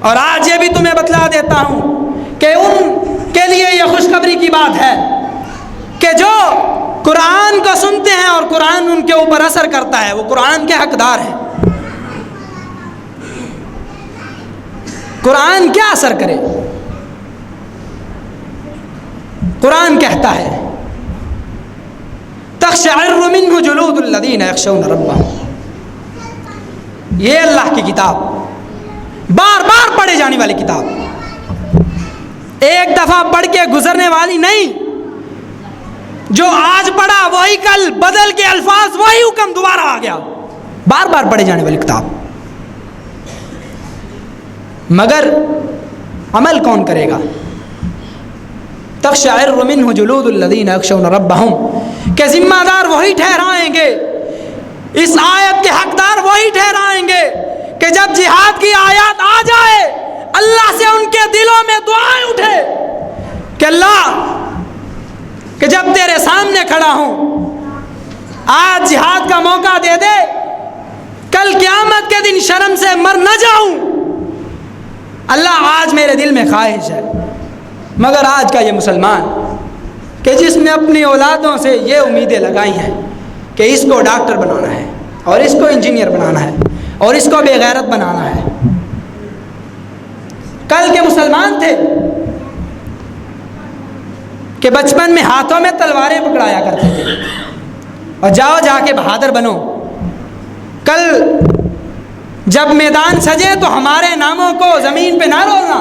اور آج یہ بھی تمہیں بتلا دیتا ہوں کہ ان کے لیے یہ خوشخبری کی بات ہے کہ جو قرآن کو سنتے ہیں اور قرآن ان کے اوپر اثر کرتا ہے، وہ قرآن کے حقدار ہیں۔ قرآن کیا اثر کرے؟ قرآن کہتا ہے تخشعر منہ جلود الذین یخشون ربہم، یہ اللہ کی کتاب بار بار پڑھے جانے والی کتاب، ایک دفعہ پڑھ کے گزرنے والی نہیں، جو آج پڑھا وہی کل بدل کے الفاظ وہی حکم دوبارہ آ گیا، بار بار پڑھے جانے والی کتاب۔ مگر عمل کون کرے گا؟ تخشعر منہ جلود الذین یخشون ربہم، کہ ذمہ دار وہی ٹھہرائیں گے، اس آیت کے حقدار وہی ٹھہرائیں گے کہ جب جہاد کی آیات آ جائے اللہ سے ان کے دلوں میں دعائیں اٹھے کہ اللہ، کہ جب تیرے سامنے کھڑا ہوں آج جہاد کا موقع دے دے، کل قیامت کے دن شرم سے مر نہ جاؤں۔ اللہ آج میرے دل میں خواہش ہے، مگر آج کا یہ مسلمان کہ جس نے اپنی اولادوں سے یہ امیدیں لگائی ہیں کہ اس کو ڈاکٹر بنانا ہے اور اس کو انجینئر بنانا ہے اور اس کو بے غیرت بنانا ہے۔ کل کے مسلمان تھے کہ بچپن میں ہاتھوں میں تلواریں پکڑایا کرتے تھے اور جاؤ جا کے بہادر بنو، کل جب میدان سجے تو ہمارے ناموں کو زمین پہ نہ رولنا۔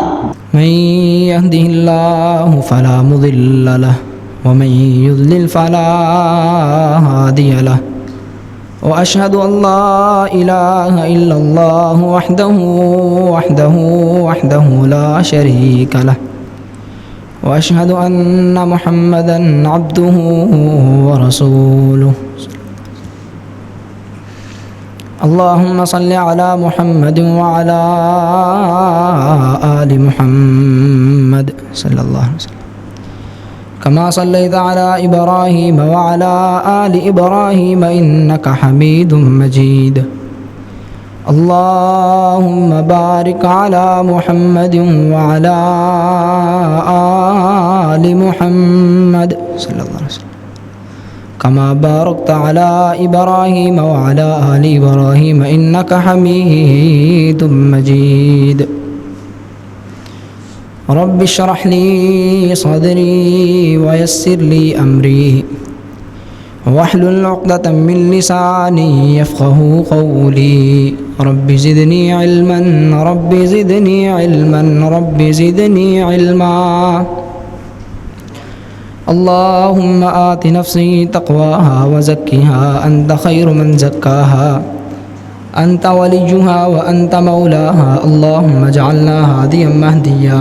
من يهده الله فلا مضل له ومن يضلل فلا هادي له وأشهد أن لا إله إلا الله وحده لا شريك له وأشهد أن محمدا عبده ورسوله اللهم صل على محمد وعلى آل محمد صلى الله عليه وسلم كما صليت على إبراهيم وعلى آل إبراهيم إنك حميد مجيد اللهم بارك على محمد وعلى آل محمد صلى الله عليه وسلم كما باركت على إبراهيم وعلى آل إبراهيم إنك حميد مجيد رب اشرح لي صدري ويسر لي أمري واحلل عقدة من لساني يفقه قولي رب زدني علما رب زدني علما رب زدني علما اللهم آت نفسي تقواها وزكها أنت خير من زكاها أنت وليها وأنت مولاها اللهم اجعلنا هاديا مهديا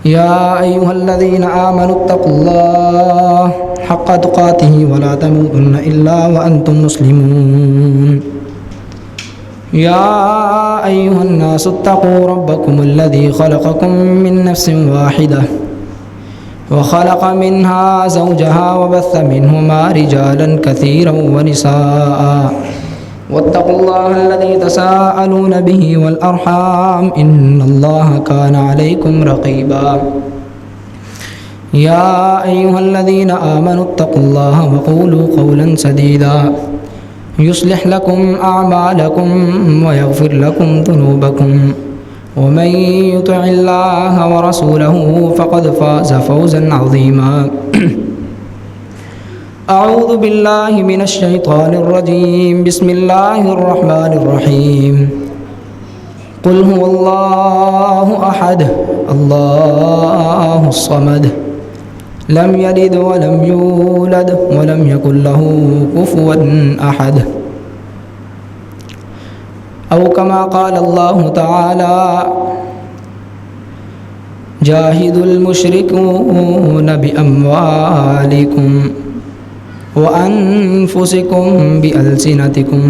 يا أيها الذين آمنوا اتقوا الله حق تقاته ولا تموتن إلا وأنتم مسلمون يا أيها الناس اتقوا ربكم الذي خلقكم من نفس واحدة وخلق منها زوجها وبث منهما رجالا كثيرا ونساء واتقوا الله الذي تساءلون به والأرحام إن الله كان عليكم رقيبا يا أيها الذين آمنوا اتقوا الله وقولوا قولا سديدا يصلح لكم أعمالكم ويغفر لكم ذنوبكم ومن يطع الله ورسوله فقد فاز فوزا عظيما أعوذ بالله من الشيطان الرجيم بسم الله الرحمن الرحيم قل هو الله أحد الله الصمد لم يلد ولم يولد ولم يكن له كفوا أحد أو كما قال الله تعالى جاهدوا المشركون بأموالكم وأنفسكم بألسنتكم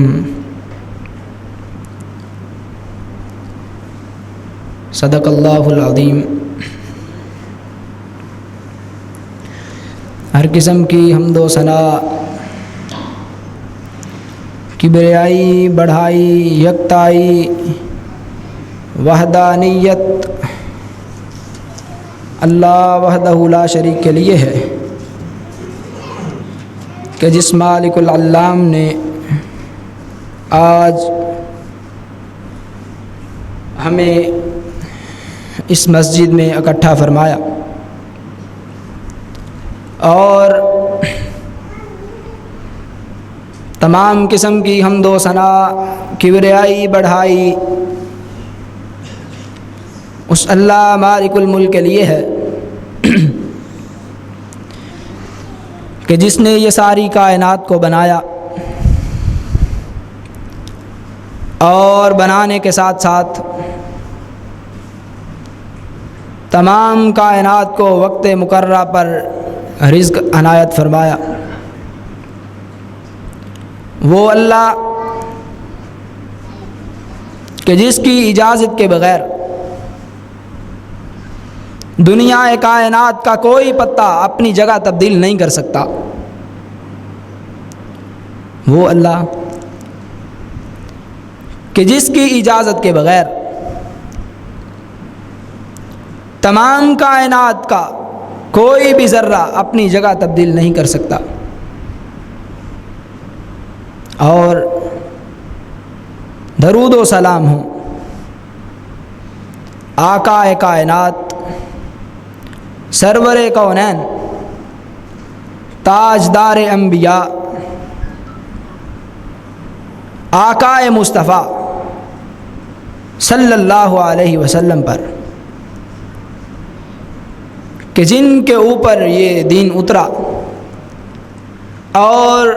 صدق اللہ العظیم۔ ہر قسم کی حمد و ثنا کبریائی، بڑھائی، یکتائی، وحدانیت اللہ وحدہ لا شریک کے لیے ہے کہ جس مالک العلام نے آج ہمیں اس مسجد میں اکٹھا فرمایا اور تمام قسم کی حمد و ثنا، کبریائی، بڑھائی اس اللہ مالک الملک کے لیے ہے کہ جس نے یہ ساری کائنات کو بنایا اور بنانے کے ساتھ ساتھ تمام کائنات کو وقت مقررہ پر رزق عنایت فرمایا۔ وہ اللہ کہ جس کی اجازت کے بغیر دنیا کائنات کا کوئی پتا اپنی جگہ تبدیل نہیں کر سکتا۔ وہ اللہ کہ جس کی اجازت کے بغیر تمام کائنات کا کوئی بھی ذرہ اپنی جگہ تبدیل نہیں کر سکتا، اور درود و سلام ہو آقا کائنات، سرور کونین، تاجدار انبیاء، آقا مصطفیٰ صلی اللہ علیہ وسلم پر کہ جن کے اوپر یہ دین اترا اور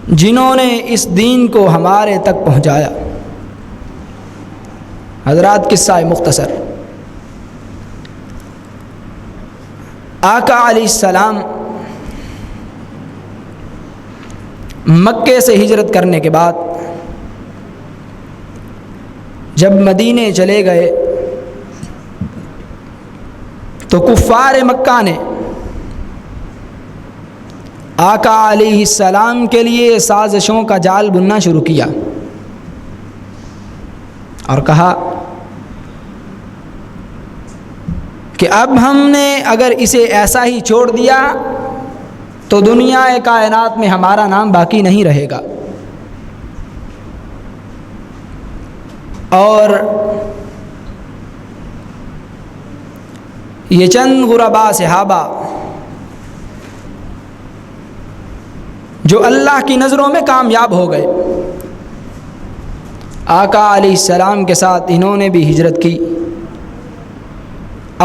جنہوں نے اس دین کو ہمارے تک پہنچایا۔ حضرات قصہ مختصر، آقا علیہ السلام مکے سے ہجرت کرنے کے بعد جب مدینے چلے گئے تو کفار مکہ نے آقا علیہ السلام کے لیے سازشوں کا جال بننا شروع کیا اور کہا کہ اب ہم نے اگر اسے ایسا ہی چھوڑ دیا تو دنیا کائنات میں ہمارا نام باقی نہیں رہے گا، اور یہ چند غربا صحابہ جو اللہ کی نظروں میں کامیاب ہو گئے، آقا علیہ السلام کے ساتھ انہوں نے بھی ہجرت کی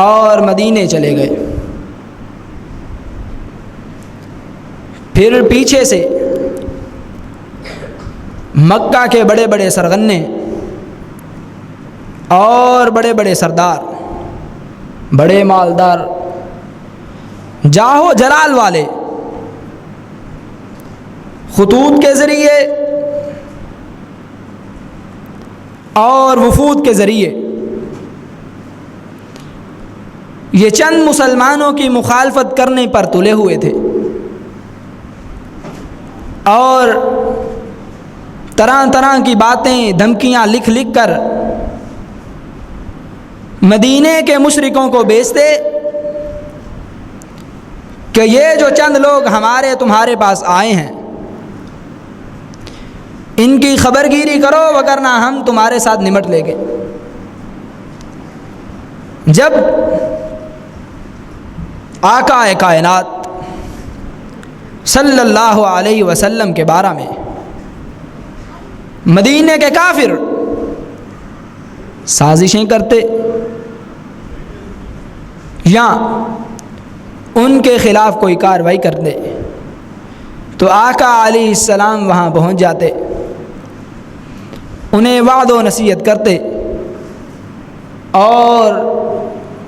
اور مدینے چلے گئے۔ پھر پیچھے سے مکہ کے بڑے بڑے سرغنے اور بڑے بڑے سردار، بڑے مالدار، جاہو جلال والے خطوط کے ذریعے اور وفود کے ذریعے یہ چند مسلمانوں کی مخالفت کرنے پر تلے ہوئے تھے اور طرح طرح کی باتیں، دھمکیاں لکھ لکھ کر مدینے کے مشرکوں کو بیچتے کہ یہ جو چند لوگ ہمارے تمہارے پاس آئے ہیں ان کی خبر گیری کرو وگرنہ ہم تمہارے ساتھ نمٹ لیں گے۔ جب آقا کائنات صلی اللہ علیہ وسلم کے بارے میں مدینے کے کافر سازشیں کرتے یا ان کے خلاف کوئی کارروائی کرتے تو آقا علیہ السلام وہاں پہنچ جاتے، انہیں وعد و نصیحت کرتے اور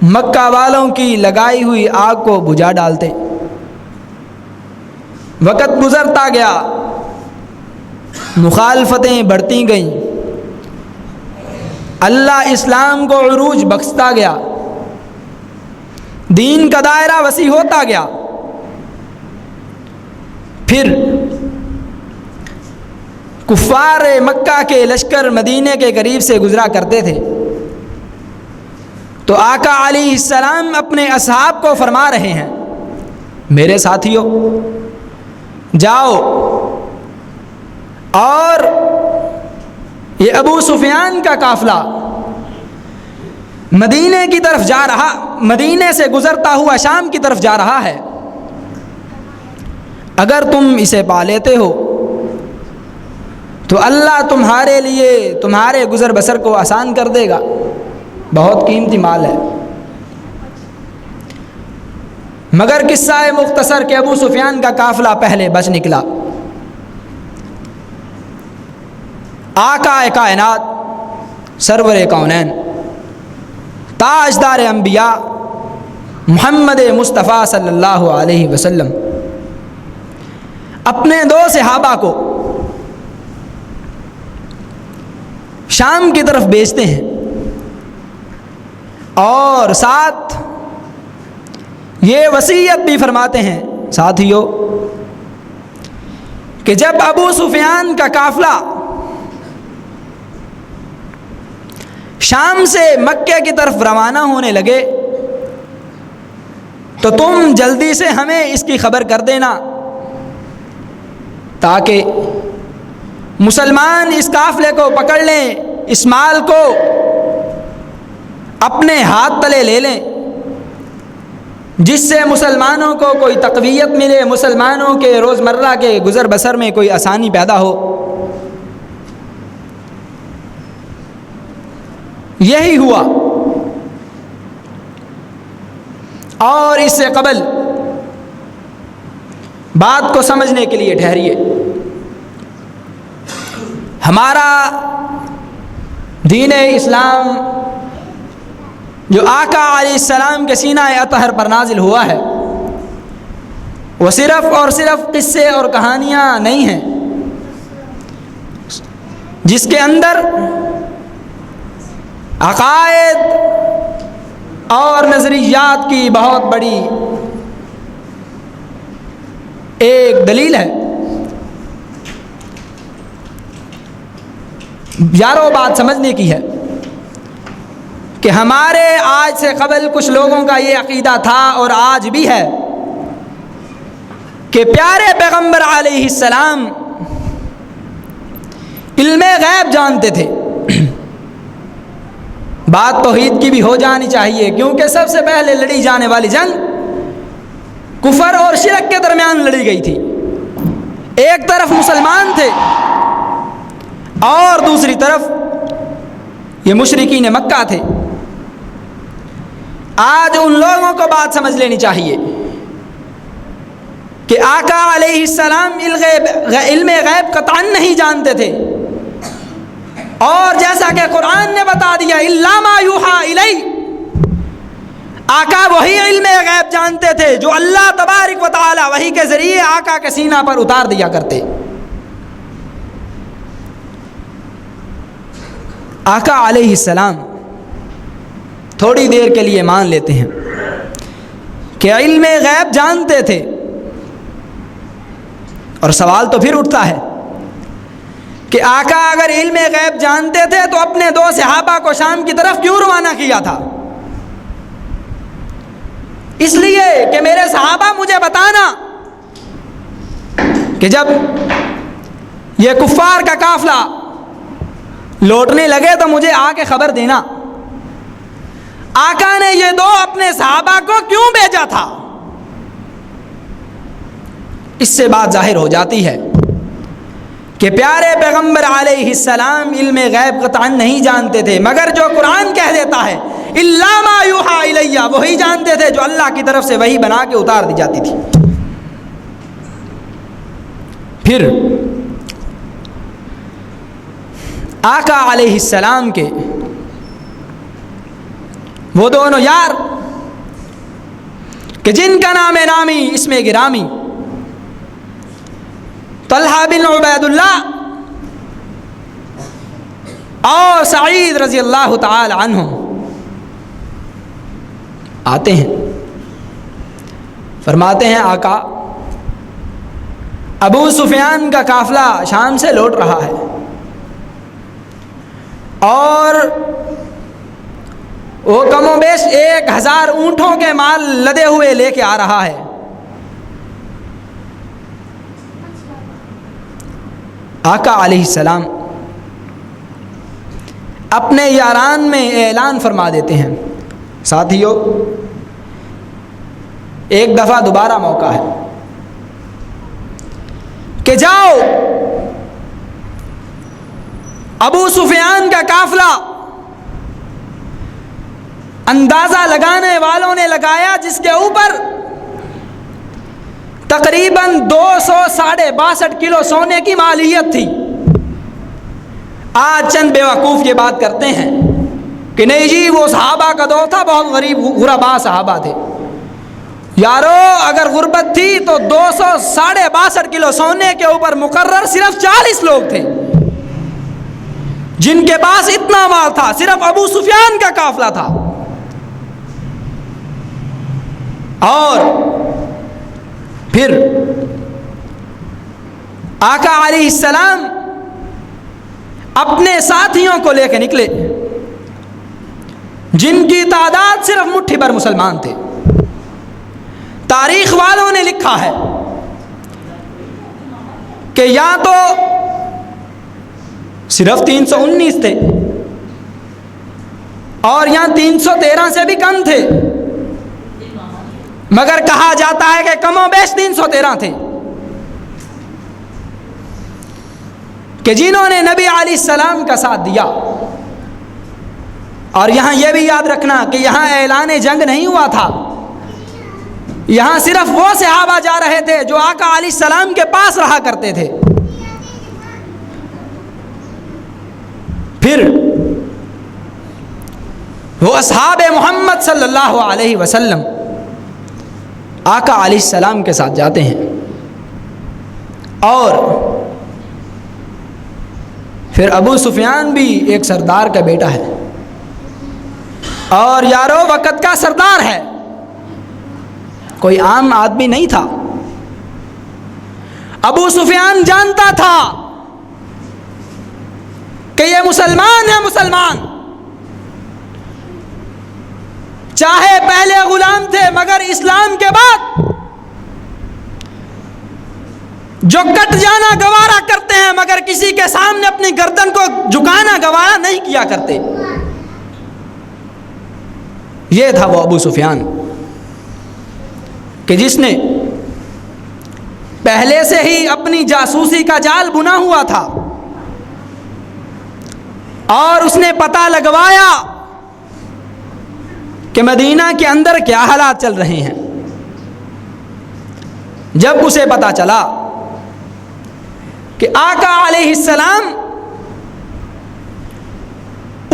مکہ والوں کی لگائی ہوئی آگ کو بجھا ڈالتے۔ وقت گزرتا گیا، مخالفتیں بڑھتی گئیں، اللہ اسلام کو عروج بخشتا گیا، دین کا دائرہ وسیع ہوتا گیا۔ پھر کفار مکہ کے لشکر مدینے کے قریب سے گزرا کرتے تھے تو آقا علیہ السلام اپنے اصحاب کو فرما رہے ہیں، میرے ساتھیوں جاؤ، اور یہ ابو سفیان کا قافلہ مدینے کی طرف جا رہا، مدینے سے گزرتا ہوا شام کی طرف جا رہا ہے، اگر تم اسے پا لیتے ہو تو اللہ تمہارے لیے تمہارے گزر بسر کو آسان کر دے گا، بہت قیمتی مال ہے۔ مگر قصہ مختصر کہ ابو سفیان کا قافلہ پہلے بچ نکلا۔ آقا کائنات، سرور کونین، تاجدار انبیاء محمد مصطفیٰ صلی اللہ علیہ وسلم اپنے 2 صحابہ کو شام کی طرف بھیجتے ہیں، اور ساتھ یہ وصیت بھی فرماتے ہیں ساتھیوں کہ جب ابو سفیان کا قافلہ شام سے مکے کی طرف روانہ ہونے لگے تو تم جلدی سے ہمیں اس کی خبر کر دینا، تاکہ مسلمان اس قافلے کو پکڑ لیں، اس مال کو اپنے ہاتھ تلے لے لیں، جس سے مسلمانوں کو کوئی تقویت ملے، مسلمانوں کے روزمرہ کے گزر بسر میں کوئی آسانی پیدا ہو۔ یہی ہوا، اور اس سے قبل بات کو سمجھنے کے لیے ٹھہریے، ہمارا دین اسلام جو آقا علیہ السلام کے سینہ اطہر پر نازل ہوا ہے، وہ صرف اور صرف قصے اور کہانیاں نہیں ہیں، جس کے اندر عقائد اور نظریات کی بہت بڑی ایک دلیل ہے۔ یارو بات سمجھنے کی ہے کہ ہمارے آج سے قبل کچھ لوگوں کا یہ عقیدہ تھا اور آج بھی ہے کہ پیارے پیغمبر علیہ السلام علم غیب جانتے تھے۔ بات توحید کی بھی ہو جانی چاہیے، کیونکہ سب سے پہلے لڑی جانے والی جنگ کفر اور شرک کے درمیان لڑی گئی تھی۔ ایک طرف مسلمان تھے اور دوسری طرف یہ مشرکین مکہ تھے۔ آج ان لوگوں کو بات سمجھ لینی چاہیے کہ آقا علیہ السلام علم غیب قطعاً نہیں جانتے تھے، اور جیسا کہ قرآن نے بتا دیا الا ما یوحی الی، آقا وہی علم غیب جانتے تھے جو اللہ تبارک و تعالی وحی کے ذریعے آقا کے سینہ پر اتار دیا کرتے۔ آقا علیہ السلام تھوڑی دیر کے لیے مان لیتے ہیں کہ علم غیب جانتے تھے، اور سوال تو پھر اٹھتا ہے کہ آقا اگر علم غیب جانتے تھے تو اپنے 2 صحابہ کو شام کی طرف کیوں روانہ کیا تھا؟ اس لیے کہ میرے صحابہ مجھے بتانا کہ جب یہ کفار کا قافلہ لوٹنے لگے تو مجھے آ کے خبر دینا۔ آقا نے یہ 2 اپنے صحابہ کو کیوں بھیجا تھا؟ اس سے بات ظاہر ہو جاتی ہے کہ پیارے پیغمبر علیہ السلام علم غیب قطعاً نہیں جانتے تھے، مگر جو قرآن کہہ دیتا ہے الا ما یوحی الی، وہی جانتے تھے جو اللہ کی طرف سے وحی بنا کے اتار دی جاتی تھی۔ پھر آقا علیہ السلام کے وہ دونوں یار کہ جن کا نام نامی اسم گرامی طلحہ بن عبید اللہ اور سعید رضی اللہ تعالی عنہ آتے ہیں، فرماتے ہیں آقا ابو سفیان کا قافلہ شام سے لوٹ رہا ہے اور وہ کم و بیش 1000 اونٹوں کے مال لدے ہوئے لے کے آ رہا ہے۔ آقا علیہ السلام اپنے یاران میں اعلان فرما دیتے ہیں، ساتھیو ایک دفعہ دوبارہ موقع ہے کہ جاؤ، ابو سفیان کا قافلہ اندازہ لگانے والوں نے لگایا جس کے اوپر تقریباً 262 کلو سونے کی مالیت تھی۔ آج چند بیوقوف یہ بات کرتے ہیں کہ نہیں جی وہ صحابہ کا دور تھا، بہت غریب غربا صحابہ تھے۔ یارو اگر غربت تھی تو 262 کلو سونے کے اوپر مقرر صرف 40 لوگ تھے جن کے پاس اتنا مال تھا، صرف ابو سفیان کا قافلہ تھا۔ اور پھر آقا علیہ السلام اپنے ساتھیوں کو لے کے نکلے جن کی تعداد صرف مٹھی بھر مسلمان تھے۔ تاریخ والوں نے لکھا ہے کہ یا تو صرف 319 تھے اور یا 313 سے بھی کم تھے، مگر کہا جاتا ہے کہ کم و بیش 313 تھے کہ جنہوں نے نبی علیہ السلام کا ساتھ دیا۔ اور یہاں یہ بھی یاد رکھنا کہ یہاں اعلان جنگ نہیں ہوا تھا، یہاں صرف وہ صحابہ جا رہے تھے جو آقا علیہ السلام کے پاس رہا کرتے تھے۔ پھر وہ اصحاب محمد صلی اللہ علیہ وسلم آقا علیہ السلام کے ساتھ جاتے ہیں اور پھر ابو سفیان بھی ایک سردار کا بیٹا ہے اور یارو وقت کا سردار ہے، کوئی عام آدمی نہیں تھا۔ ابو سفیان جانتا تھا کہ یہ مسلمان ہے، مسلمان چاہے پہلے غلام تھے مگر اسلام کے بعد جو کٹ جانا گوارا کرتے ہیں مگر کسی کے سامنے اپنی گردن کو جھکانا گوارا نہیں کیا کرتے۔ یہ تھا وہ ابو سفیان کہ جس نے پہلے سے ہی اپنی جاسوسی کا جال بنا ہوا تھا اور اس نے پتہ لگوایا کہ مدینہ کے اندر کیا حالات چل رہے ہیں۔ جب اسے پتہ چلا کہ آقا علیہ السلام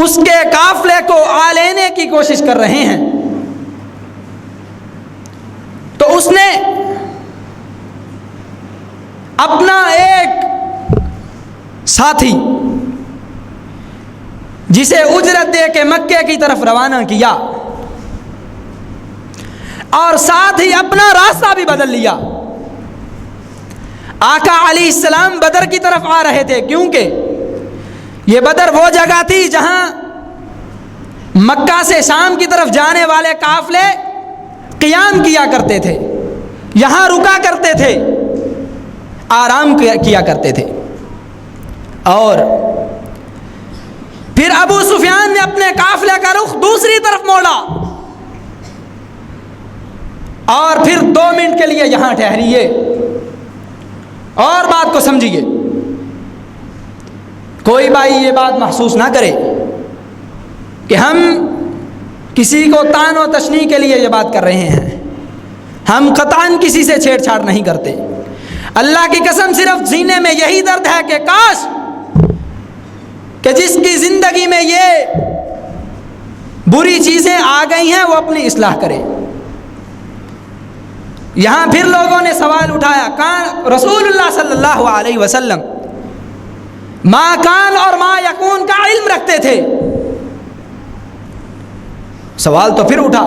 اس کے قافلے کو آ لینے کی کوشش کر رہے ہیں تو اس نے اپنا ایک ساتھی جسے اجرت دے کے مکے کی طرف روانہ کیا اور ساتھ ہی اپنا راستہ بھی بدل لیا۔ آقا علیہ السلام بدر کی طرف آ رہے تھے کیونکہ یہ بدر وہ جگہ تھی جہاں مکہ سے شام کی طرف جانے والے قافلے قیام کیا کرتے تھے، یہاں رکا کرتے تھے، آرام کیا کرتے تھے۔ اور پھر ابو سفیان نے اپنے قافلے کا رخ دوسری طرف موڑا اور پھر 2 منٹ کے لیے یہاں ٹھہریے اور بات کو سمجھیے۔ کوئی بھائی یہ بات محسوس نہ کرے کہ ہم کسی کو طعن و تشنیع کے لیے یہ بات کر رہے ہیں، ہم قطعاً کسی سے چھیڑ چھاڑ نہیں کرتے۔ اللہ کی قسم صرف سینے میں یہی درد ہے کہ کاش کہ جس کی زندگی میں یہ بری چیزیں آ گئی ہیں وہ اپنی اصلاح کرے۔ یہاں پھر لوگوں نے سوال اٹھایا، کان رسول اللہ صلی اللہ علیہ وسلم ما کان اور ما یکون کا علم رکھتے تھے۔ سوال تو پھر اٹھا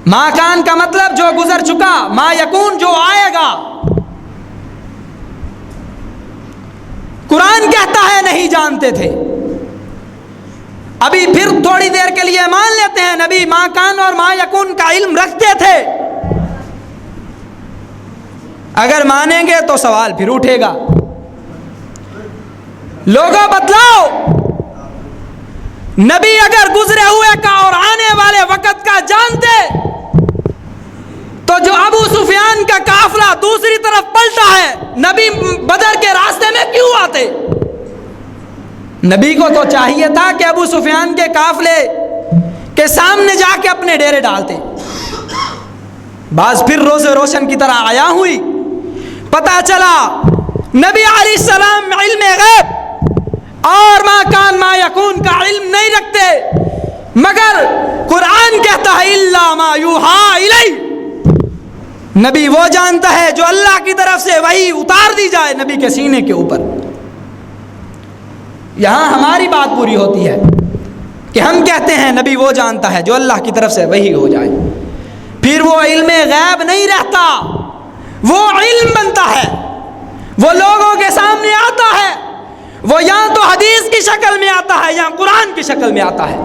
ما کان کا مطلب جو گزر چکا، ما یکون جو آئے گا۔ قرآن کہتا ہے نہیں جانتے تھے، ابھی پھر تھوڑی دیر کے لیے مان لیتے ہیں نبی ما کان اور ما یکون کا علم رکھتے تھے۔ اگر مانیں گے تو سوال پھر اٹھے گا، لوگوں بتلاؤ، نبی اگر گزرے ہوئے کا اور آنے والے وقت کا جانتے تو جو ابو سفیان کا قافلہ دوسری طرف پلٹا ہے، نبی بدر کے راستے میں کیوں آتے؟ نبی کو تو چاہیے تھا کہ ابو سفیان کے قافلے کے سامنے جا کے اپنے ڈیرے ڈالتے۔ بعض پھر روز روشن کی طرح آیا ہوئی، پتا چلا نبی علیہ السلام علم غیب اور ما کان ما یکون کا علم نہیں رکھتے، مگر قرآن کہتا ہے الا ما یوحا الی، نبی وہ جانتا ہے جو اللہ کی طرف سے وحی اتار دی جائے نبی کے سینے کے اوپر۔ یہاں ہماری بات پوری ہوتی ہے کہ ہم کہتے ہیں نبی وہ جانتا ہے جو اللہ کی طرف سے وحی ہو جائے، پھر وہ علم غیب نہیں رہتا، وہ علم بنتا ہے، وہ لوگوں کے سامنے آتا ہے، وہ یا تو حدیث کی شکل میں آتا ہے یا قرآن کی شکل میں آتا ہے،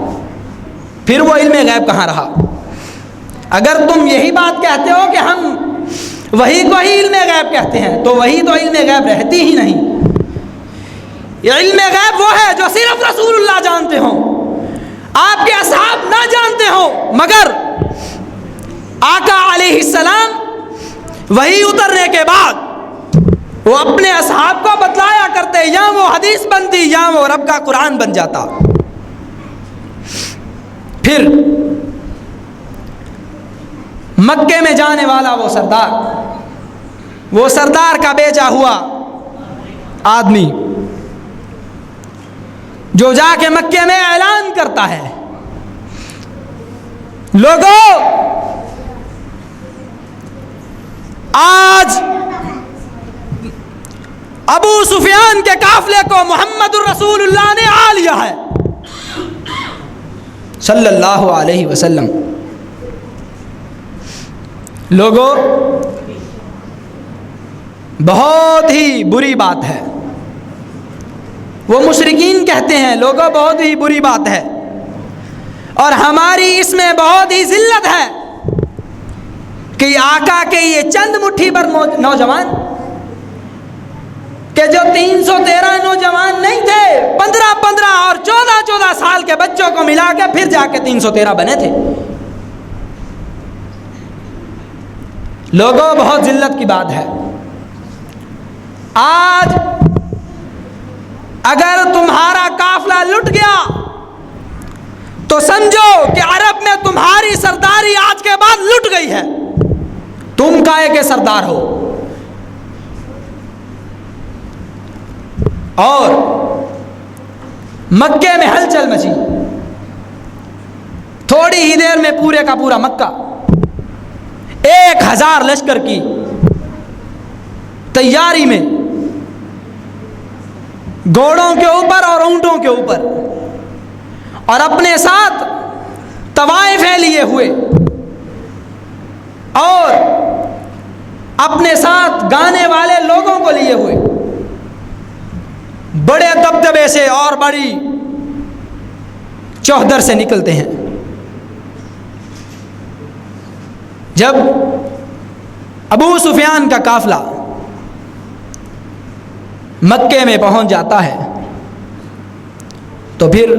پھر وہ علم غیب کہاں رہا؟ اگر تم یہی بات کہتے ہو کہ ہم وحی کو ہی علم غیب کہتے ہیں تو وہی تو علم غیب رہتی ہی نہیں۔ یہ علم غیب وہ ہے جو صرف رسول اللہ جانتے ہوں، آپ کے اصحاب نہ جانتے ہوں، مگر آقا علیہ السلام وحی اترنے کے بعد وہ اپنے اصحاب کو بتلایا کرتے، یا وہ حدیث بنتی یا وہ رب کا قرآن بن جاتا۔ پھر مکے میں جانے والا وہ سردار کا بیچا ہوا آدمی جو جا کے مکے میں اعلان کرتا ہے، لوگوں آج ابو سفیان کے قافلے کو محمد الرسول اللہ نے آ لیا ہے صلی اللہ علیہ وسلم۔ لوگوں بہت ہی بری بات ہے، وہ مشرکین کہتے ہیں لوگوں بہت ہی بری بات ہے، اور ہماری اس میں بہت ہی ذلت ہے کہ آقا کے یہ چند مٹھی بھر نوجوان کہ جو 313 نوجوان نہیں تھے، 15 اور 14 سال کے بچوں کو ملا کے پھر جا کے 313 بنے تھے۔ لوگوں بہت ذلت کی بات ہے۔ آج اگر تمہارا قافلہ لٹ گیا تو سمجھو کہ عرب میں تمہاری سرداری آج کے بعد لٹ گئی ہے، تم کائے کے سردار ہو۔ اور مکے میں ہلچل مچی، تھوڑی ہی دیر میں پورے کا پورا مکہ 1000 لشکر کی تیاری میں، گھوڑوں کے اوپر اور اونٹوں کے اوپر، اور اپنے ساتھ طوائفیں لیے ہوئے اور اپنے ساتھ گانے والے لوگوں کو لیے ہوئے، بڑے دبدبے سے اور بڑی چوہدر سے نکلتے ہیں۔ جب ابو سفیان کا قافلہ مکے میں پہنچ جاتا ہے تو پھر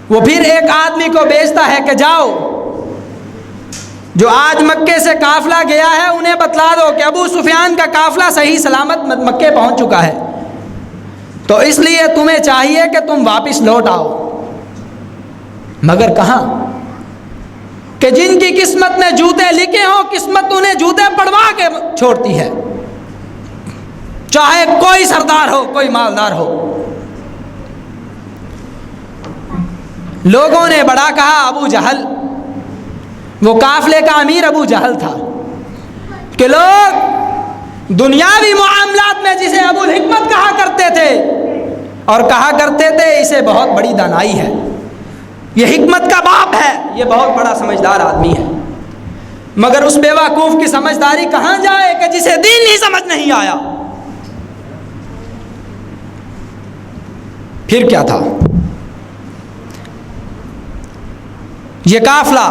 وہ ایک آدمی کو بھیجتا ہے کہ جاؤ، جو آج مکے سے قافلہ گیا ہے انہیں بتلا دو کہ ابو سفیان کا قافلہ صحیح سلامت مکے پہنچ چکا ہے، تو اس لیے تمہیں چاہیے کہ تم واپس لوٹ آؤ۔ مگر کہاں کہ جن کی قسمت میں جوتے لکھے ہوں، قسمت انہیں جوتے پڑوا کے چھوڑتی ہے، چاہے کوئی سردار ہو، کوئی مالدار ہو۔ لوگوں نے بڑا کہا ابو جہل، وہ قافلے کا امیر ابو جہل تھا، کہ لوگ دنیاوی معاملات میں جسے ابو الحکمت کہا کرتے تھے اور کہا کرتے تھے اسے بہت بڑی دانائی ہے، یہ حکمت کا باپ ہے، یہ بہت بڑا سمجھدار آدمی ہے، مگر اس بیوقوف کی سمجھداری کہاں جائے کہ جسے دین ہی سمجھ نہیں آیا۔ پھر کیا تھا؟ یہ قافلہ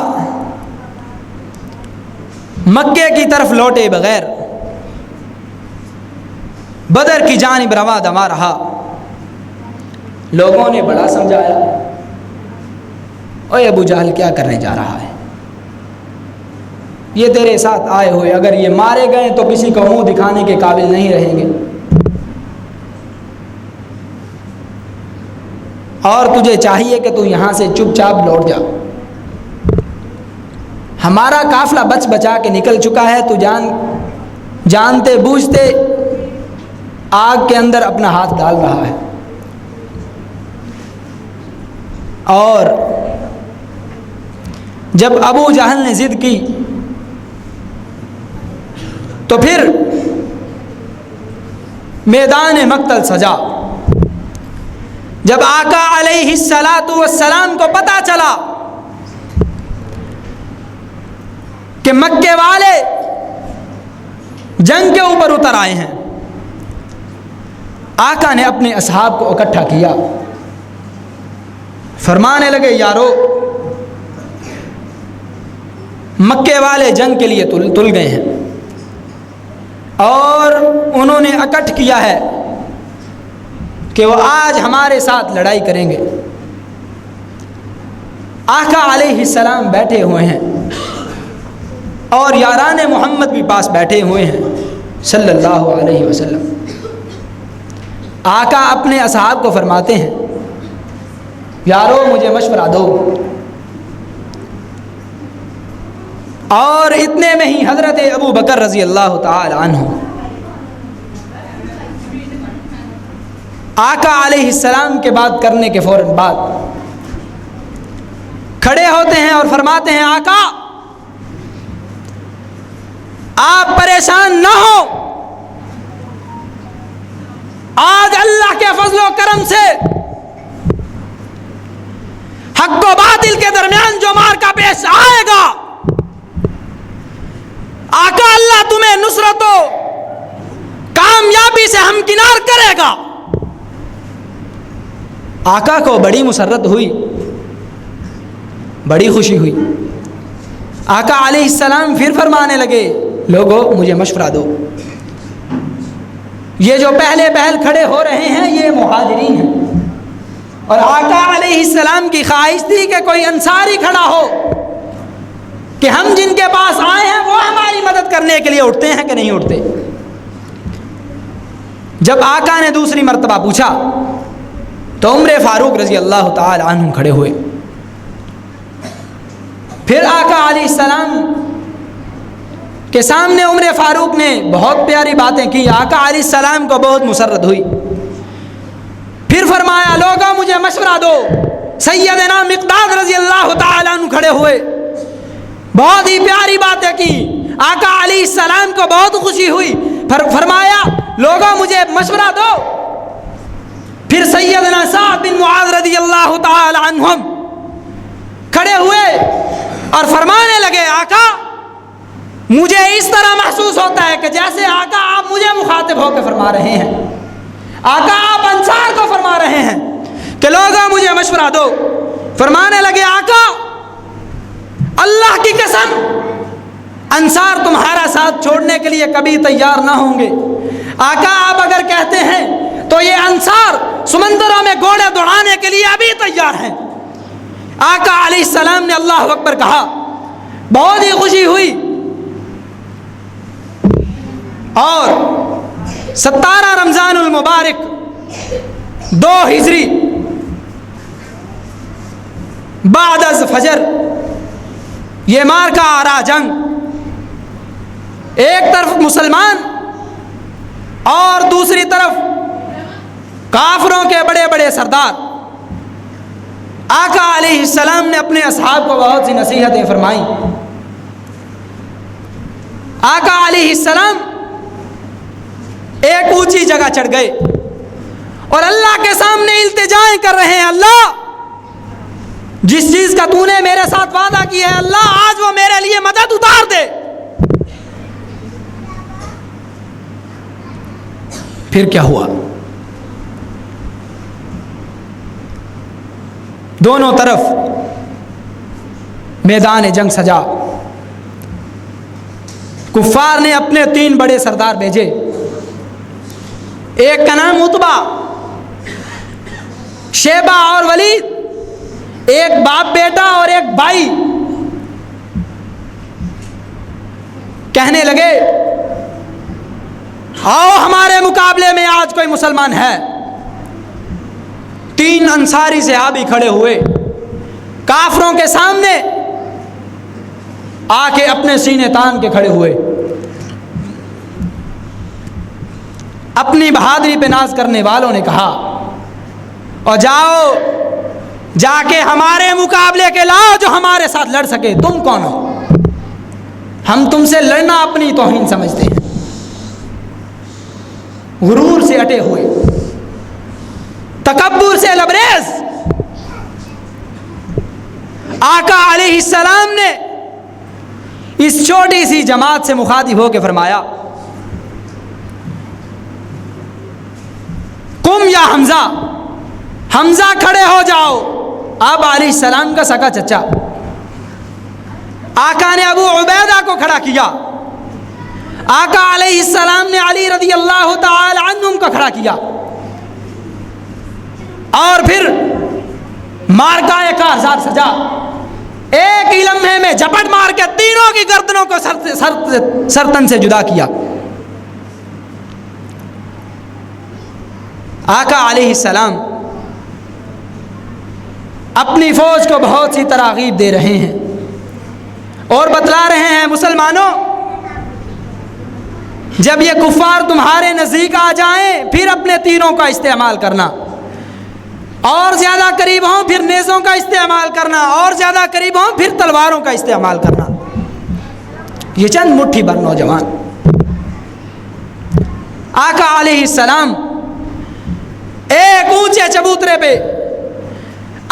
مکے کی طرف لوٹے بغیر بدر کی جانب رواں دما رہا۔ لوگوں نے بڑا سمجھایا، اوے ابو جہل کیا کرنے جا رہا ہے، یہ تیرے ساتھ آئے ہوئے اگر یہ مارے گئے تو کسی کو منہ دکھانے کے قابل نہیں رہیں گے، اور تجھے چاہیے کہ تو یہاں سے چپ چاپ لوٹ جا، ہمارا قافلہ بچ بچا کے نکل چکا ہے، تو جانتے بوجھتے آگ کے اندر اپنا ہاتھ ڈال رہا ہے۔ اور جب ابو جہل نے ضد کی تو پھر میدان مقتل سجا۔ جب آقا علیہ الصلاۃ والسلام کو پتہ چلا کہ مکے والے جنگ کے اوپر اتر آئے ہیں، آقا نے اپنے اصحاب کو اکٹھا کیا، فرمانے لگے یارو مکے والے جنگ کے لیے تل گئے ہیں اور انہوں نے اکٹھ کیا ہے کہ وہ آج ہمارے ساتھ لڑائی کریں گے۔ آقا علیہ السلام بیٹھے ہوئے ہیں اور یاران محمد بھی پاس بیٹھے ہوئے ہیں صلی اللہ علیہ وسلم۔ آقا اپنے اصحاب کو فرماتے ہیں یارو مجھے مشورہ دو، اور اتنے میں ہی حضرت ابو بکر رضی اللہ تعالی عنہ آقا علیہ السلام کے بات کرنے کے فوراً بعد کھڑے ہوتے ہیں اور فرماتے ہیں آقا آپ پریشان نہ ہو، آج اللہ کے فضل و کرم سے حق و باطل کے درمیان جو مارکا پیش آئے گا، آقا اللہ تمہیں نصرت و کامیابی سے ہمکنار کرے گا۔ آقا کو بڑی مسرت ہوئی، بڑی خوشی ہوئی۔ آقا علیہ السلام پھر فرمانے لگے لوگو مجھے مشورہ دو، یہ جو پہلے پہل کھڑے ہو رہے ہیں یہ مہاجرین ہیں، اور آقا علیہ السلام کی خواہش تھی کہ کوئی انصاری کھڑا ہو کہ ہم جن کے پاس آئے ہیں وہ ہماری مدد کرنے کے لیے اٹھتے ہیں کہ نہیں اٹھتے۔ جب آقا نے دوسری مرتبہ پوچھا تو عمر فاروق رضی اللہ تعالی عنہ کھڑے ہوئے۔ پھر آقا علیہ السلام کے سامنے عمر فاروق نے بہت پیاری باتیں کی، آقا علیہ السلام کو بہت مسرت ہوئی۔ پھر فرمایا لوگوں مجھے مشورہ دو۔ سیدنا مقداد رضی اللہ تعالی عنہ کھڑے ہوئے، بہت ہی پیاری باتیں کی، آقا علیہ السلام کو بہت خوشی ہوئی، فرمایا لوگوں مجھے مشورہ دو۔ پھر سیدنا سعد بن معاذ رضی اللہ تعالی عنہم کھڑے ہوئے اور فرمانے لگے آقا مجھے اس طرح محسوس ہوتا ہے کہ جیسے آقا آپ مجھے مخاطب ہو کے فرما رہے ہیں، آقا آپ انصار کو فرما رہے ہیں کہ لوگوں مجھے مشورہ دو۔ فرمانے لگے آقا اللہ کی قسم انصار تمہارا ساتھ چھوڑنے کے لیے کبھی تیار نہ ہوں گے، آقا آپ اگر کہتے ہیں تو یہ انصار سمندروں میں گھوڑے دوڑانے کے لیے ابھی تیار ہیں۔ آقا علیہ السلام نے اللہ اکبر کہا، بہت ہی خوشی ہوئی، اور 17 رمضان المبارک 2 ہجری بعد از فجر یہ مارکا آرا جنگ، ایک طرف مسلمان اور دوسری طرف کافروں کے بڑے بڑے سردار۔ آقا علیہ السلام نے اپنے اصحاب کو بہت سی نصیحتیں فرمائیں۔ آقا علیہ السلام ایک اونچی جگہ چڑھ گئے اور اللہ کے سامنے التجائیں کر رہے ہیں، اللہ جس چیز کا تو نے میرے ساتھ وعدہ کیا ہے اللہ آج وہ میرے لیے مدد اتار دے. پھر کیا ہوا؟ دونوں طرف میدان جنگ سجا. کفار نے اپنے 3 بڑے سردار بھیجے. ایک کا نام عتبہ، شیبہ اور ولید، ایک باپ بیٹا اور ایک بھائی. کہنے لگے آؤ ہمارے مقابلے میں آج کوئی مسلمان ہے. 3 انصاری صحابی کھڑے ہوئے کافروں کے سامنے آ کے اپنے سینے تان کے کھڑے ہوئے. اپنی بہادری پہ ناز کرنے والوں نے کہا اور جاؤ جا کے ہمارے مقابلے کے لاؤ جو ہمارے ساتھ لڑ سکے. تم کون ہو؟ ہم تم سے لڑنا اپنی توہین سمجھتے ہیں. غرور سے اٹے ہوئے، تکبر سے لبریز، آقا علیہ السلام نے اس چھوٹی سی جماعت سے مخاطب ہو کے فرمایا قم یا حمزہ، حمزہ کھڑے ہو جاؤ. اب علیہ السلام کا سگا چچا. آقا نے ابو عبیدہ کو کھڑا کیا. آقا علیہ السلام نے علی رضی اللہ تعالی عنہم کو کھڑا کیا. اور پھر مارکہ کارزار سجا. ایک ہی لمحے میں جھپٹ مار کے تینوں کی گردنوں کو سرتن سے جدا کیا. آقا علیہ السلام اپنی فوج کو بہت سی تراغیب دے رہے ہیں اور بتلا رہے ہیں مسلمانوں جب یہ کفار تمہارے نزدیک آ جائیں پھر اپنے تیروں کا استعمال کرنا، اور زیادہ قریب ہوں پھر نیزوں کا استعمال کرنا، اور زیادہ قریب ہوں پھر تلواروں کا استعمال کرنا. یہ چند مٹھی بھر نوجوان آقا علیہ السلام ایک اونچے چبوترے پہ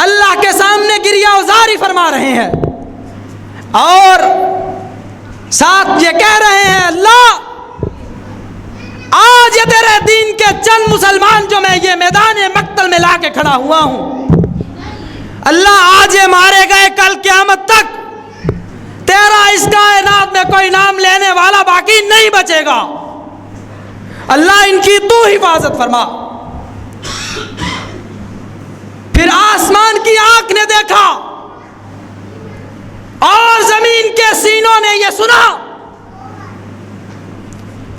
اللہ کے سامنے گریہ وزاری فرما رہے ہیں اور ساتھ یہ کہہ رہے ہیں اللہ آج یہ تیرے دین کے چند مسلمان جو میں یہ میدان مقتل میں لا کے کھڑا ہوا ہوں، اللہ آج یہ مارے گئے، کل قیامت تک تیرا اس کائنات میں کوئی نام لینے والا باقی نہیں بچے گا. اللہ ان کی تو حفاظت فرما. پھر آسمان کی آنکھ نے دیکھا اور زمین کے سینوں نے یہ سنا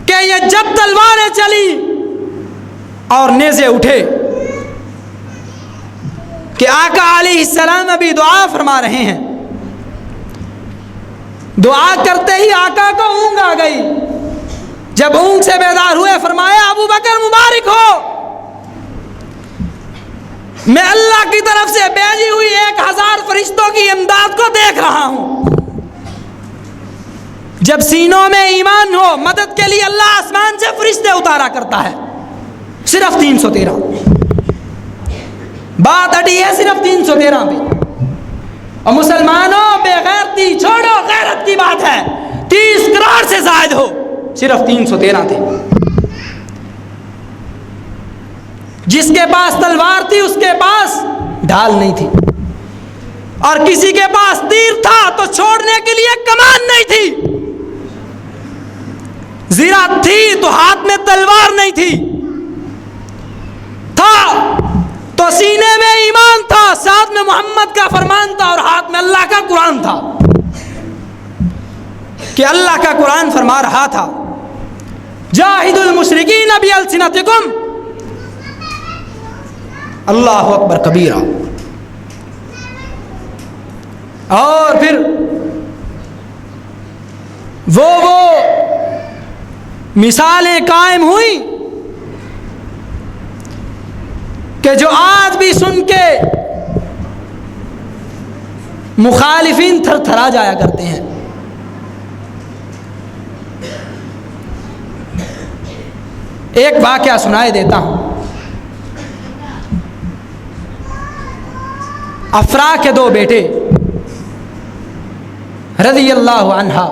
کہ یہ جب تلواریں چلی اور نیزے اٹھے کہ آقا علیہ السلام ابھی دعا فرما رہے ہیں. دعا کرتے ہی آقا کو اونگ آ گئی. جب اونگ سے بیدار ہوئے فرمایا ابو بکر مبارک ہو، میں اللہ کی طرف سے بھیجی ہوئی 1000 فرشتوں کی امداد کو دیکھ رہا ہوں. جب سینوں میں ایمان ہو مدد کے لیے اللہ آسمان سے فرشتے اتارا کرتا ہے. صرف 313 بات اٹی ہے، صرف 313 پہ. اور مسلمانوں بے غیرتی چھوڑو، غیرت کی بات ہے. 30 کروڑ سے زائد ہو، صرف 313 تھے. جس کے پاس تلوار تھی اس کے پاس ڈھال نہیں تھی، اور کسی کے پاس تیر تھا تو چھوڑنے کے لیے کمان نہیں تھی. زرہ تھی تو ہاتھ میں تلوار نہیں تھی. تھا تو سینے میں ایمان تھا، ساتھ میں محمد کا فرمان تھا، اور ہاتھ میں اللہ کا قرآن تھا کہ اللہ کا قرآن فرما رہا تھا جاہدوا المشرکین بألسنتکم اللہ اکبر کبیرہ. اور پھر وہ مثالیں قائم ہوئی کہ جو آج بھی سن کے مخالفین تھر تھرا جایا کرتے ہیں. ایک واقعہ سنائے دیتا ہوں. افرا کے دو بیٹے رضی اللہ عنہا،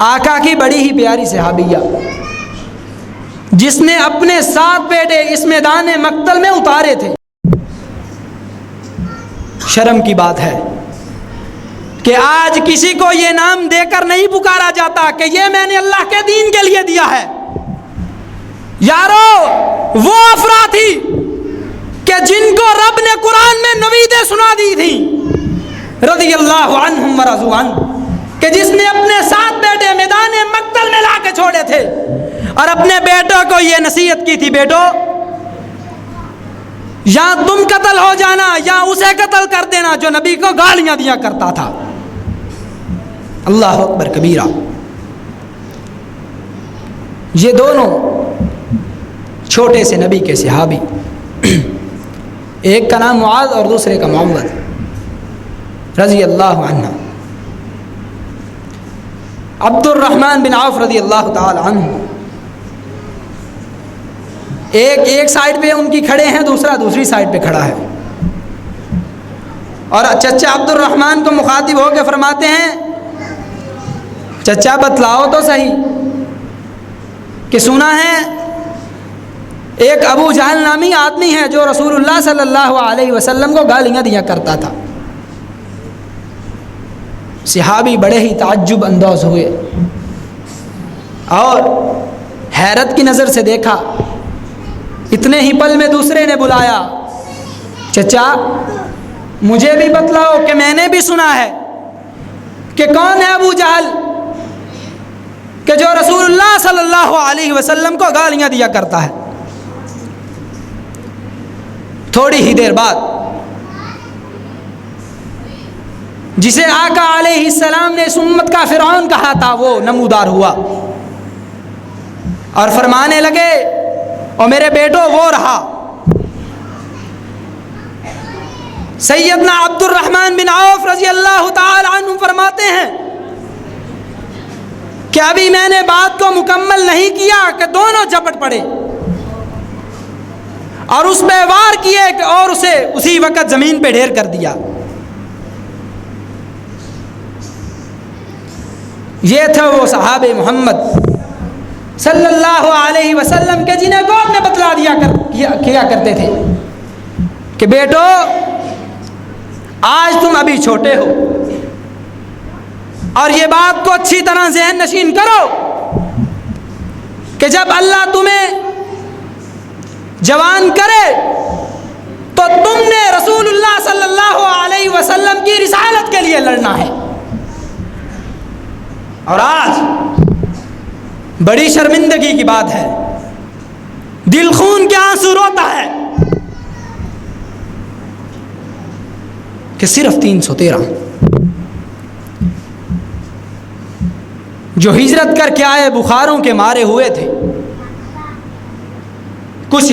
آقا کی بڑی ہی پیاری صحابیہ، جس نے اپنے 7 بیٹے اس میدان مقتل میں اتارے تھے۔ شرم کی بات ہے کہ آج کسی کو یہ نام دے کر نہیں پکارا جاتا کہ یہ میں نے اللہ کے دین کے لیے دیا ہے۔ یارو وہ افراد تھی کہ جن کو رب نے قرآن میں نویدیں سنا دی تھی، رضی اللہ عنہم ورضوا عنہ، کہ جس نے اپنے 7 بیٹے میدان مقتل میں لا کے چھوڑے تھے اور اپنے بیٹوں کو یہ نصیحت کی تھی، بیٹو یا تم قتل ہو جانا یا اسے قتل کر دینا جو نبی کو گالیاں دیا کرتا تھا۔ اللہ اکبر کبیرہ۔ یہ دونوں چھوٹے سے نبی کے صحابی، ایک کا نام معاذ اور دوسرے کا محمد رضی اللہ عنہ، عبد الرحمن بن عوف رضی اللہ تعالی عنہ، ایک سائڈ پہ ان کی کھڑے ہیں، دوسرا دوسری سائڈ پہ کھڑا ہے، اور چچا عبد الرحمن کو مخاطب ہو کے فرماتے ہیں، چچا بتلاؤ تو صحیح کہ سنا ہے ایک ابو جہل نامی آدمی ہے جو رسول اللہ صلی اللہ علیہ وسلم کو گالیاں دیا کرتا تھا۔ صحابی بڑے ہی تعجب اندوز ہوئے اور حیرت کی نظر سے دیکھا۔ اتنے ہی پل میں دوسرے نے بلایا، چچا مجھے بھی بتلاؤ کہ میں نے بھی سنا ہے کہ کون ہے ابو جہل کہ جو رسول اللہ صلی اللہ علیہ وسلم کو گالیاں دیا کرتا ہے۔ تھوڑی ہی دیر بعد جسے آقا علیہ السلام نے اس امت کا فرعون کہا تھا وہ نمودار ہوا اور فرمانے لگے، اور میرے بیٹو وہ رہا۔ سیدنا عبد الرحمن بن عوف رضی اللہ تعالی عنہ فرماتے ہیں کہ ابھی میں نے بات کو مکمل نہیں کیا کہ دونوں جھپٹ پڑے اور اس پہ وار کیے اور اسے اسی وقت زمین پہ ڈھیر کر دیا۔ یہ تھے وہ صحابہ محمد صلی اللہ علیہ وسلم کے جنہیں گود میں بتلا کیا کرتے تھے کہ بیٹو آج تم ابھی چھوٹے ہو اور یہ بات کو اچھی طرح ذہن نشین کرو کہ جب اللہ تمہیں جوان کرے تو تم نے رسول اللہ صلی اللہ علیہ وسلم کی رسالت کے لیے لڑنا ہے۔ اور آج بڑی شرمندگی کی بات ہے، دل خون کے آنسو روتا ہے کہ صرف 313 جو ہجرت کر کے آئے بخاروں کے مارے ہوئے تھے، کچھ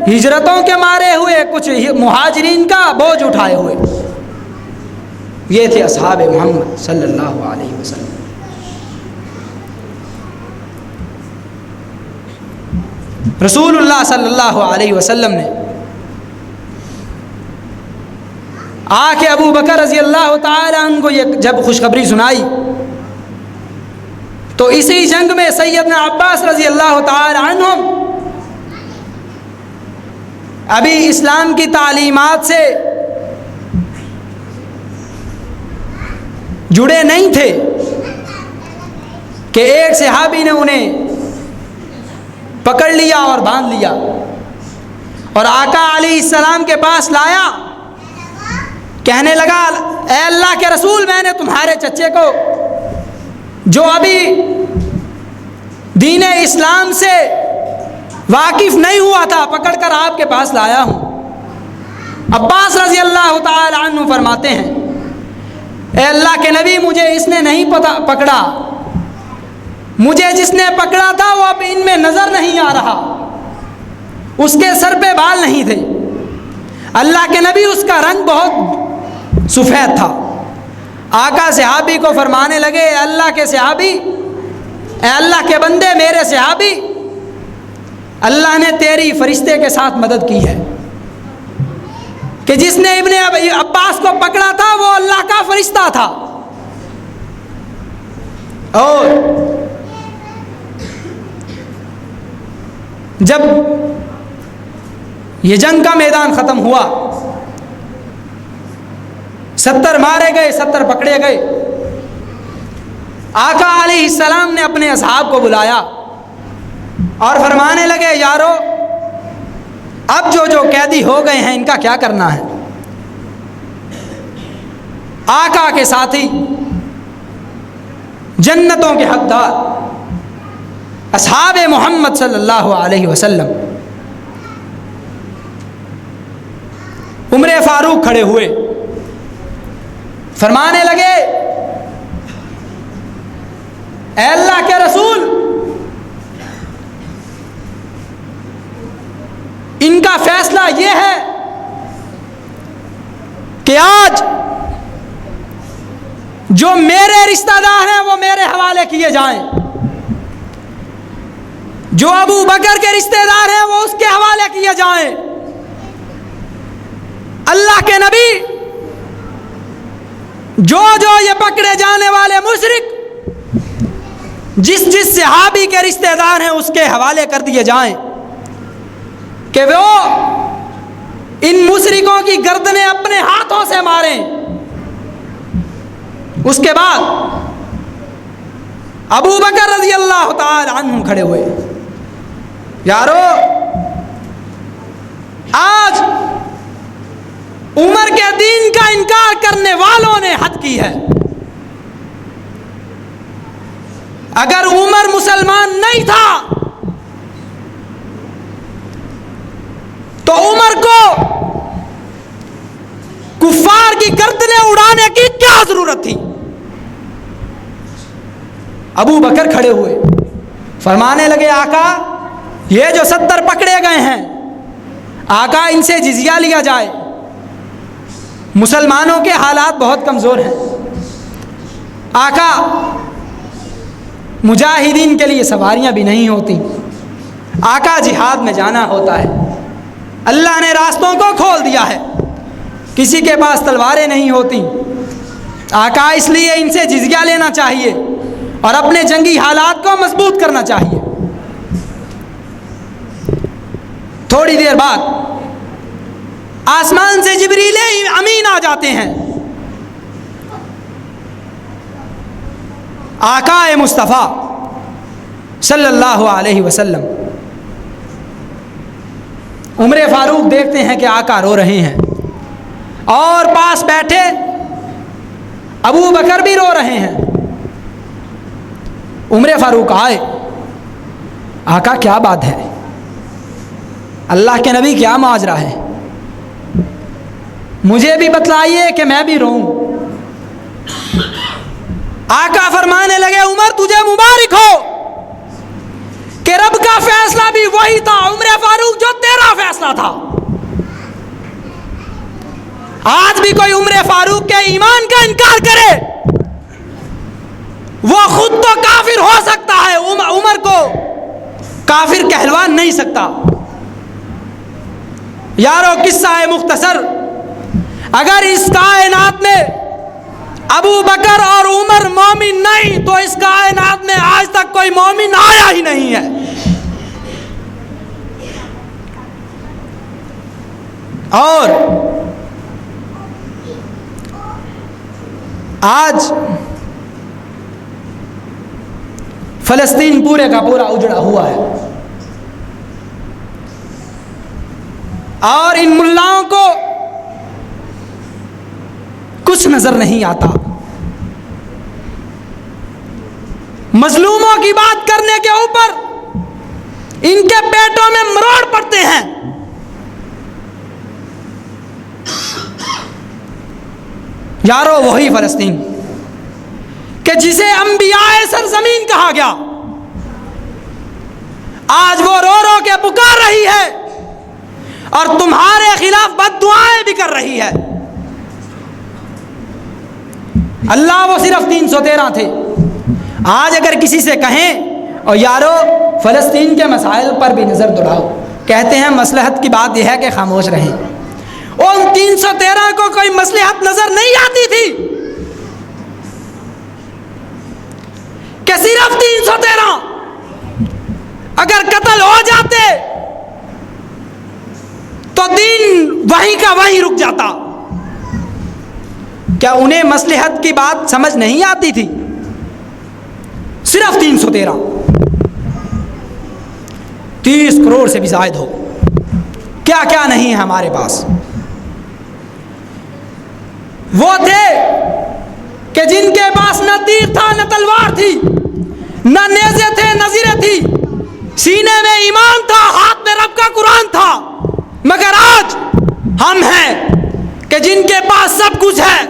ہجرتوں کے مارے ہوئے، کچھ مہاجرین کا بوجھ اٹھائے ہوئے، یہ تھے اصحاب محمد صلی اللہ علیہ وسلم۔ رسول اللہ صلی اللہ علیہ وسلم نے آ کے ابو بکر رضی اللہ تعالی عنہ کو یہ جب خوشخبری سنائی تو اسی جنگ میں سیدنا عباس رضی اللہ تعالی عنہ ابھی اسلام کی تعلیمات سے جڑے نہیں تھے کہ ایک صحابی نے انہیں پکڑ لیا اور باندھ لیا اور آقا علیہ السلام کے پاس لایا، کہنے لگا اے اللہ کے رسول، میں نے تمہارے چچے کو جو ابھی دین اسلام سے واقف نہیں ہوا تھا پکڑ کر آپ کے پاس لایا ہوں۔ عباس رضی اللہ تعالی عنہ فرماتے ہیں اے اللہ کے نبی، مجھے اس نے نہیں پکڑا، مجھے جس نے پکڑا تھا وہ اب ان میں نظر نہیں آ رہا، اس کے سر پہ بال نہیں تھے۔ اللہ کے نبی اس کا رنگ بہت سفید تھا۔ آقا صحابی کو فرمانے لگے اے اللہ کے صحابی، اے اللہ کے بندے، میرے صحابی، اللہ نے تیری فرشتے کے ساتھ مدد کی ہے کہ جس نے ابن عباس کو پکڑا تھا وہ اللہ کا فرشتہ تھا. اور جب یہ جنگ کا میدان ختم ہوا، 70 مارے گئے، 70 پکڑے گئے. آقا علیہ السلام نے اپنے اصحاب کو بلایا اور فرمانے لگے یارو اب جو قیدی ہو گئے ہیں ان کا کیا کرنا ہے. آقا کے ساتھی، جنتوں کے حقدار، اصحاب محمد صلی اللہ علیہ وسلم، عمر فاروق کھڑے ہوئے، فرمانے لگے اے اللہ کے رسول، ان کا فیصلہ یہ ہے کہ آج جو میرے رشتہ دار ہیں وہ میرے حوالے کیے جائیں، جو ابو بکر کے رشتہ دار ہیں وہ اس کے حوالے کیے جائیں. اللہ کے نبی جو یہ پکڑے جانے والے مشرک جس صحابی کے رشتہ دار ہیں اس کے حوالے کر دیے جائیں کہ وہ ان مشرکوں کی گردنیں اپنے ہاتھوں سے ماریں. اس کے بعد ابو بکر رضی اللہ تعالی عنہ کھڑے ہوئے. یارو آج عمر کے دین کا انکار کرنے والوں نے حد کی ہے. اگر عمر مسلمان نہیں تھا تو عمر کو کفار کی گردنیں اڑانے کی کیا ضرورت تھی. ابو بکر کھڑے ہوئے، فرمانے لگے آقا یہ جو 70 پکڑے گئے ہیں آقا ان سے جزیہ لیا جائے. مسلمانوں کے حالات بہت کمزور ہیں آقا، مجاہدین کے لیے سواریاں بھی نہیں ہوتی آقا، جہاد میں جانا ہوتا ہے، اللہ نے راستوں کو کھول دیا ہے، کسی کے پاس تلواریں نہیں ہوتی آقا، اس لیے ان سے جزیہ لینا چاہیے اور اپنے جنگی حالات کو مضبوط کرنا چاہیے. تھوڑی دیر بعد آسمان سے جبریل امین آ جاتے ہیں. آقا مصطفیٰ صلی اللہ علیہ وسلم عمر فاروق دیکھتے ہیں کہ آقا رو رہے ہیں اور پاس بیٹھے ابو بکر بھی رو رہے ہیں. عمر فاروق آئے، آقا کیا بات ہے، اللہ کے نبی کیا ماجرا ہے، مجھے بھی بتلائیے کہ میں بھی روؤں. آقا فرمانے لگے عمر تجھے مبارک ہو کہ رب کا فیصلہ بھی وہی تھا عمر فاروق جو تیرا فیصلہ تھا. آج بھی کوئی عمر فاروق کے ایمان کا انکار کرے وہ خود تو کافر ہو سکتا ہے، عمر کو کافر کہلوا نہیں سکتا. یارو قصہ ہے مختصر، اگر اس کائنات میں ابو بکر اور عمر مومن نہیں تو اس کائنات میں آج تک کوئی مومن آیا ہی نہیں ہے. اور آج فلسطین پورے کا پورا اجڑا ہوا ہے اور ان ملاؤں کو کچھ نظر نہیں آتا. مظلوموں کی بات کرنے کے اوپر ان کے پیٹوں میں مروڑ پڑتے ہیں. یارو وہی فلسطین کہ جسے انبیاء سرزمین کہا گیا آج وہ رو رو کے پکار رہی ہے اور تمہارے خلاف بد دعائیں بھی کر رہی ہے. اللہ وہ صرف 313 تھے. آج اگر کسی سے کہیں اور یارو فلسطین کے مسائل پر بھی نظر دوڑاؤ، کہتے ہیں مصلحت کی بات یہ ہے کہ خاموش رہیں. ان 313 کو کوئی مصلحت نظر نہیں آتی تھی کہ صرف 313 اگر قتل ہو جاتے تو دین وہیں کا وہیں رک جاتا؟ کیا انہیں مصلحت کی بات سمجھ نہیں آتی تھی؟ صرف 313 30 کروڑ سے بھی زائد ہو، کیا کیا نہیں ہے ہمارے پاس۔ وہ تھے کہ جن کے پاس نہ تیر تھا نہ تلوار تھی، نہ نیزے تھے نہ زرے تھی، سینے میں ایمان تھا، ہاتھ میں رب کا قرآن تھا۔ مگر آج ہم ہیں کہ جن کے پاس سب کچھ ہے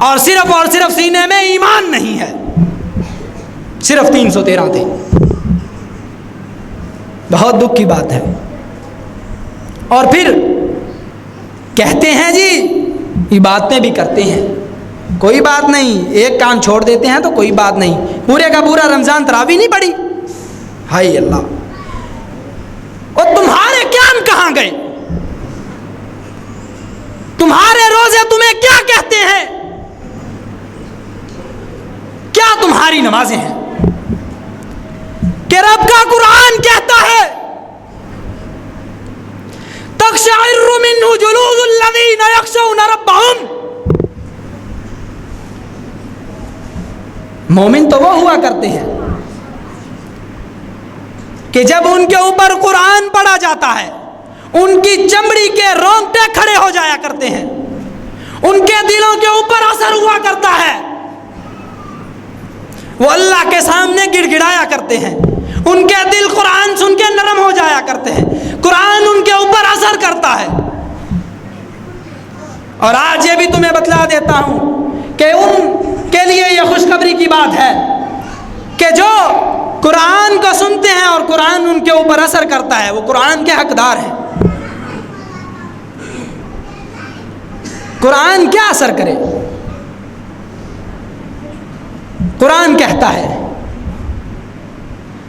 اور صرف سینے میں ایمان نہیں ہے۔ صرف 313 تھے۔ بہت دکھ کی بات ہے۔ اور پھر کہتے ہیں جی عبادتیں بھی کرتے ہیں، کوئی بات نہیں، ایک کام چھوڑ دیتے ہیں تو کوئی بات نہیں، پورے کا پورا رمضان تراویح نہیں پڑھی۔ ہائے اللہ، اور تمہارے قیام کہاں گئے؟ تمہارے روزے تمہیں کیا کہتے ہیں؟ کیا تمہاری نمازیں ہیں کہ رب کا قرآن کہتا ہے تقشعر منہ جلود الذین یخشون ربہم۔ مومن تو وہ ہوا کرتے ہیں کہ جب ان کے اوپر قرآن پڑھا جاتا ہے ان کی چمڑی کے رونگٹے کھڑے ہو جایا کرتے ہیں، ان کے دلوں کے اوپر اثر ہوا کرتا ہے، وہ اللہ کے سامنے گڑ گڑایا کرتے ہیں، ان کے دل قرآن سن کے نرم ہو جایا کرتے ہیں، قرآن ان کے اوپر اثر کرتا ہے۔ اور آج یہ بھی تمہیں بتلا دیتا ہوں کہ ان کے لیے یہ خوشخبری کی بات ہے کہ جو قرآن کو سنتے ہیں اور قرآن ان کے اوپر اثر کرتا ہے وہ قرآن کے حقدار ہیں۔ قرآن کیا اثر کرے؟ قرآن کہتا ہے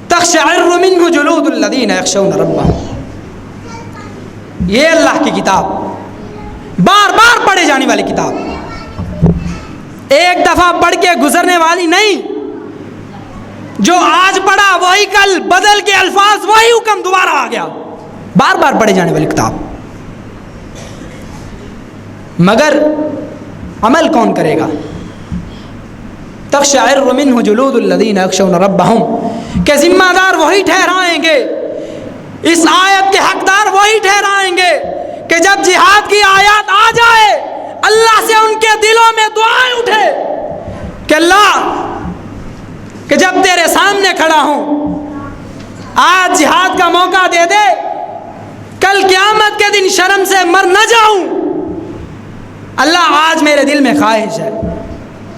تقشعر منہ جلود الذین یخشون ربہم۔ یہ اللہ کی کتاب، بار بار پڑھے جانے والی کتاب، ایک دفعہ پڑھ کے گزرنے والی نہیں، جو آج پڑھا وہی کل بدل کے الفاظ وہی حکم دوبارہ آ گیا، بار بار پڑھے جانے والی کتاب۔ مگر عمل کون کرے گا؟ تقشعر منہ جلود الذین یخشون ربہم، کہ ذمہ دار وہی ٹھہرائیں گے، اس آیت کے حقدار وہی ٹھہرائیں گے کہ جب جہاد کی آیات آ جائے اللہ سے ان کے دلوں میں دعائیں اٹھے کہ اللہ کہ جب تیرے سامنے کھڑا ہوں آج جہاد کا موقع دے دے، کل قیامت کے دن شرم سے مر نہ جاؤں۔ اللہ آج میرے دل میں خواہش ہے،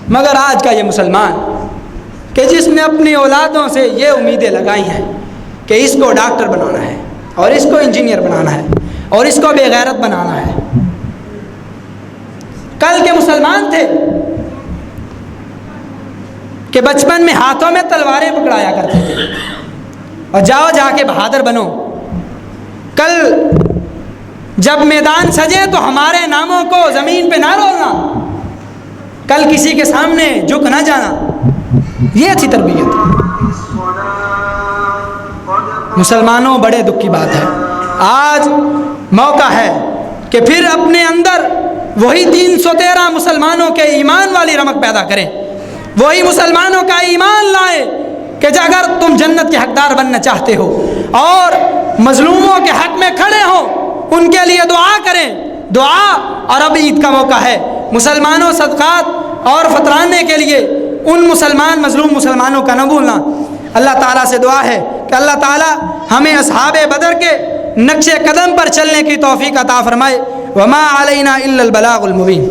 مگر آج کا یہ مسلمان کہ جس نے اپنی اولادوں سے یہ امیدیں لگائی ہیں کہ اس کو ڈاکٹر بنانا ہے اور اس کو انجینئر بنانا ہے اور اس کو بے غیرت بنانا ہے۔ کل کے مسلمان تھے کہ بچپن میں ہاتھوں میں تلواریں پکڑایا کرتے تھے اور جاؤ جا کے بہادر بنو، کل جب میدان سجے تو ہمارے ناموں کو زمین پہ نہ رولنا، کل کسی کے سامنے جھک نہ جانا، یہ اچھی تربیت۔ مسلمانوں بڑے دکھ کی بات ہے، آج موقع ہے کہ پھر اپنے اندر وہی 313 مسلمانوں کے ایمان والی رمق پیدا کریں، وہی مسلمانوں کا ایمان لائیں کہ اگر تم جنت کے حقدار بننا چاہتے ہو اور مظلوموں کے حق میں کھڑے ہو ان کے لیے دعا کریں، دعا۔ اور اب عید کا موقع ہے، مسلمانوں صدقات اور فطرانے کے لیے ان مظلوم مسلمانوں کا نہ بھولنا۔ اللہ تعالیٰ سے دعا ہے کہ اللہ تعالیٰ ہمیں اصحاب بدر کے نقش قدم پر چلنے کی توفیق عطا فرمائے۔ وما علینا الا البلاغ المبین۔